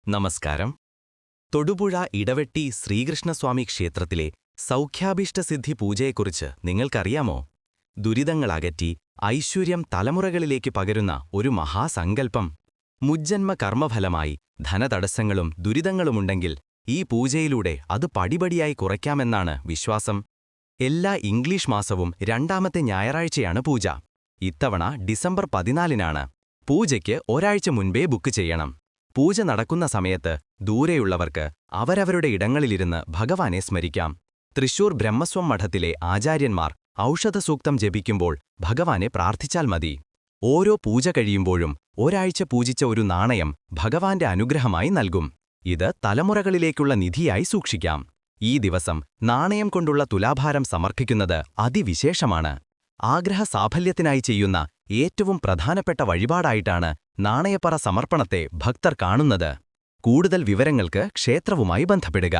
നമസ്കാരം. തൊടുപുഴ ഇടവെട്ടി ശ്രീകൃഷ്ണസ്വാമി ക്ഷേത്രത്തിലെ സൗഖ്യാഭീഷ്ടസിദ്ധി പൂജയെക്കുറിച്ച് നിങ്ങൾക്കറിയാമോ? ദുരിതങ്ങളകറ്റി ഐശ്വര്യം തലമുറകളിലേക്ക് പകരുന്ന ഒരു മഹാസങ്കല്പം. മുജ്ജന്മ കർമ്മഫലമായി ധനതടസ്സങ്ങളും ദുരിതങ്ങളുമുണ്ടെങ്കിൽ ഈ പൂജയിലൂടെ അത് പടിപടിയായി കുറയ്ക്കാമെന്നാണ് വിശ്വാസം. എല്ലാ ഇംഗ്ലീഷ് മാസവും രണ്ടാമത്തെ ഞായറാഴ്ചയാണ് പൂജ. ഇത്തവണ ഡിസംബർ 14-നാണ്. പൂജയ്ക്ക് ഒരാഴ്ച മുൻപേ ബുക്ക് ചെയ്യണം. പൂജ നടക്കുന്ന സമയത്ത് ദൂരെയുള്ളവർക്ക് അവരവരുടെ ഇടങ്ങളിലിരുന്ന് ഭഗവാനെ സ്മരിക്കാം. തൃശൂർ ബ്രഹ്മസ്വം മഠത്തിലെ ആചാര്യന്മാർ ഔഷധസൂക്തം ജപിക്കുമ്പോൾ ഭഗവാനെ പ്രാർത്ഥിച്ചാൽ മതി. ഓരോ പൂജ കഴിയുമ്പോഴും ഒരാഴ്ച പൂജിച്ച ഒരു നാണയം ഭഗവാന്റെ അനുഗ്രഹമായി നൽകും. ഇത് തലമുറകളിലേക്കുള്ള നിധിയായി സൂക്ഷിക്കാം. ഈ ദിവസം നാണയം കൊണ്ടുള്ള തുലാഭാരം സമർപ്പിക്കുന്നത് അതിവിശേഷമാണ്. ആഗ്രഹ സാഫല്യത്തിനായി ചെയ്യുന്ന ഏറ്റവും പ്രധാനപ്പെട്ട വഴിപാടായിട്ടാണ് നാണയപ്പറ സമർപ്പണത്തെ ഭക്തർ കാണുന്നത്. കൂടുതൽ വിവരങ്ങൾക്ക് ക്ഷേത്രവുമായി ബന്ധപ്പെടുക.